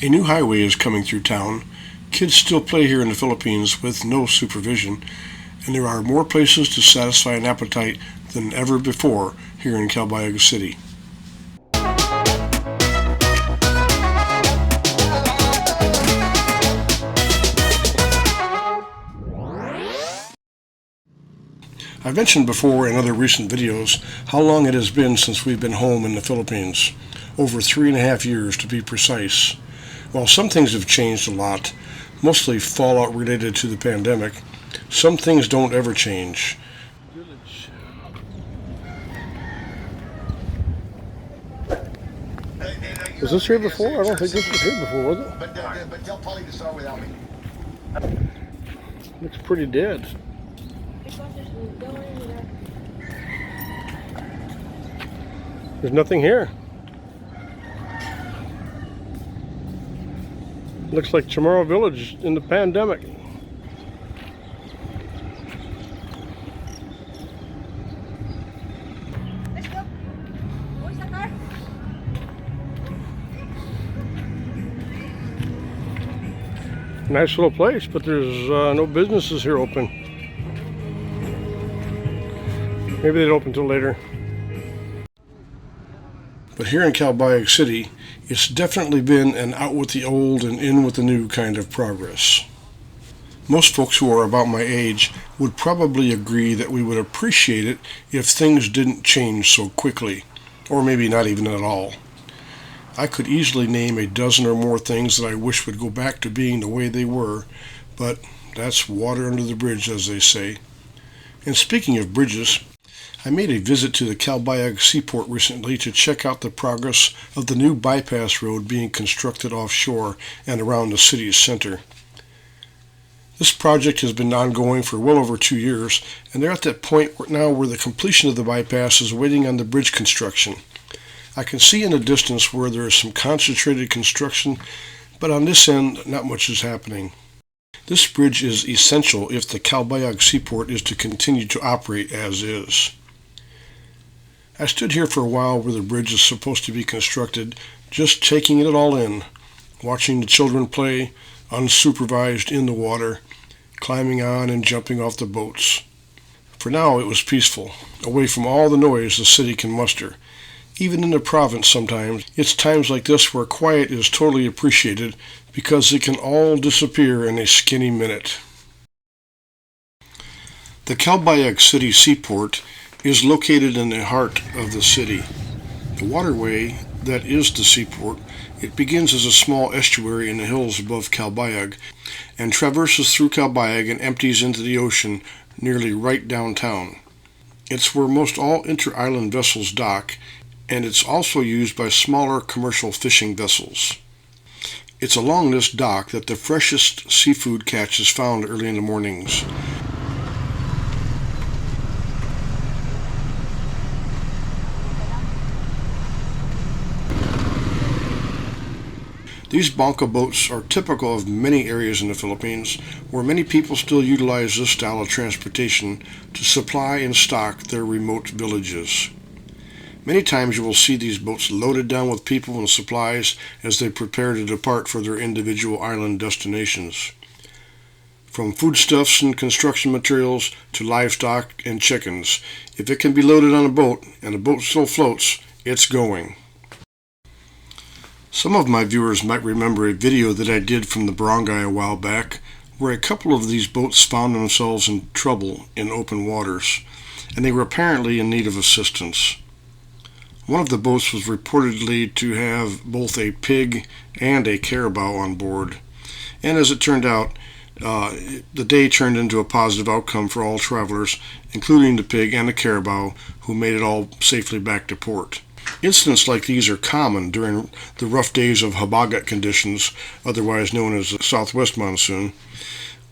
A new highway is coming through town. Kids still play here in the Philippines with no supervision, and there are more places to satisfy an appetite than ever before here in Calbayog City. I've mentioned before in other recent videos how long it has been since we've been home in the Philippines. Over 3.5 years to be precise. While some things have changed a lot, mostly fallout related to the pandemic, some things don't ever change. Village. Was this here before? I don't think this was here before, was it? But tell Polly to start without me. Looks pretty dead. There's nothing here. Looks like Chamorro Village in the pandemic. Let's go. Where's the car? Nice little place, but there's no businesses here open. Maybe they'd open till later. But here in Calbayog City, it's definitely been an out with the old and in with the new kind of progress. Most folks who are about my age would probably agree that we would appreciate it if things didn't change so quickly, or maybe not even at all. I could easily name a dozen or more things that I wish would go back to being the way they were, but that's water under the bridge, as they say. And speaking of bridges, I made a visit to the Calbayog Seaport recently to check out the progress of the new bypass road being constructed offshore and around the city's center. This project has been ongoing for well over 2 years, and they're at that point now where the completion of the bypass is waiting on the bridge construction. I can see in the distance where there is some concentrated construction, but on this end, not much is happening. This bridge is essential if the Calbayog Seaport is to continue to operate as is. I stood here for a while where the bridge is supposed to be constructed, just taking it all in, watching the children play, unsupervised in the water, climbing on and jumping off the boats. For now it was peaceful, away from all the noise the city can muster. Even in the province sometimes, it's times like this where quiet is totally appreciated because it can all disappear in a skinny minute. The Calbayog City Seaport is located in the heart of the city. The waterway that is the seaport, it begins as a small estuary in the hills above Calbayog and traverses through Calbayog and empties into the ocean nearly right downtown. It's where most all inter-island vessels dock, and it's also used by smaller commercial fishing vessels. It's along this dock that the freshest seafood catch is found early in the mornings. These bangka boats are typical of many areas in the Philippines, where many people still utilize this style of transportation to supply and stock their remote villages. Many times you will see these boats loaded down with people and supplies as they prepare to depart for their individual island destinations. From foodstuffs and construction materials to livestock and chickens, if it can be loaded on a boat and the boat still floats, it's going. Some of my viewers might remember a video that I did from the barangay a while back, where a couple of these boats found themselves in trouble in open waters, and they were apparently in need of assistance. One of the boats was reportedly to have both a pig and a carabao on board, and as it turned out, the day turned into a positive outcome for all travelers, including the pig and the carabao, who made it all safely back to port. Incidents like these are common during the rough days of habagat conditions, otherwise known as the southwest monsoon.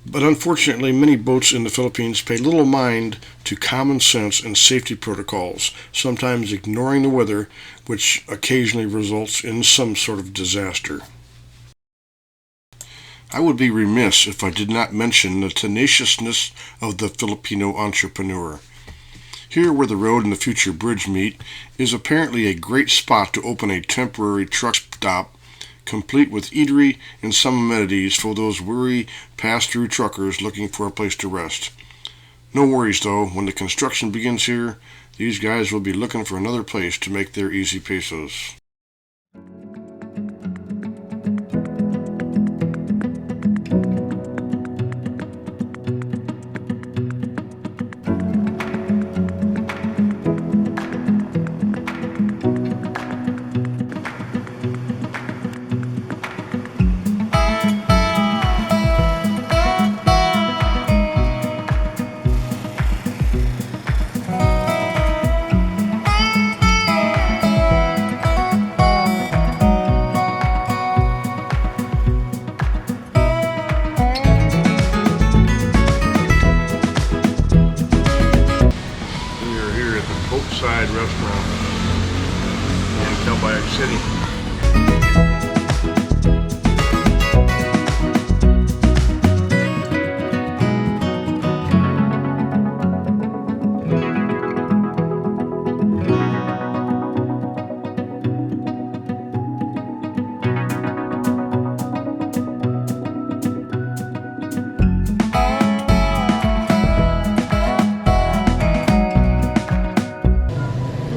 But unfortunately, many boats in the Philippines pay little mind to common sense and safety protocols, sometimes ignoring the weather, which occasionally results in some sort of disaster. I would be remiss if I did not mention the tenaciousness of the Filipino entrepreneur. Here, where the road and the future bridge meet, is apparently a great spot to open a temporary truck stop, complete with eatery and some amenities for those weary pass-through truckers looking for a place to rest. No worries though, when the construction begins here, these guys will be looking for another place to make their easy pesos. Boatside Restaurant in Calbayog City.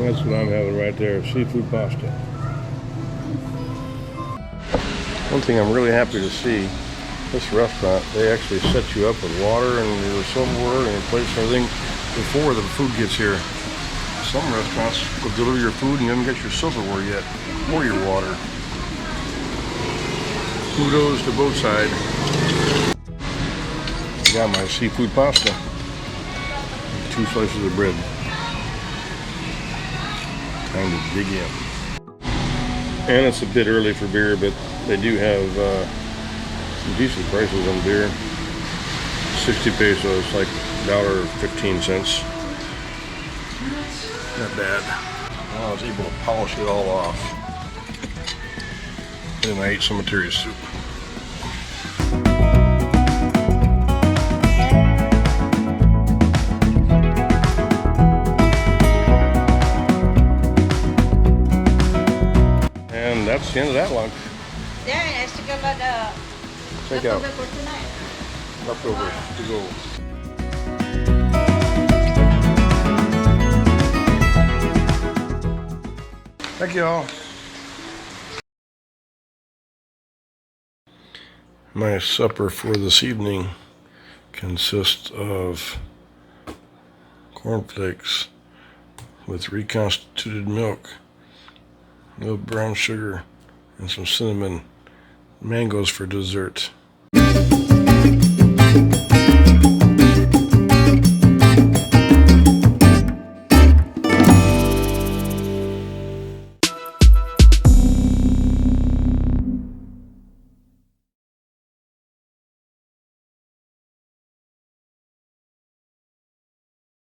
That's what I'm having right there, seafood pasta. One thing I'm really happy to see, this restaurant, they actually set you up with water and your silverware and your plates and everything before the food gets here. Some restaurants will deliver your food and you haven't got your silverware yet, or your water. Kudos to Boatside. Got my seafood pasta. 2 slices of bread. Time to dig in. And it's a bit early for beer, but they do have some decent prices on beer. 60 pesos, like $1.15. Not bad. Well, I was able to polish it all off. And I ate some materia soup. And that's the end of that lunch. Yeah, I still got Check out. leftover for tonight. Leftovers to go. Thank you all. My supper for this evening consists of cornflakes with reconstituted milk, no brown sugar, and some cinnamon, mangoes for dessert.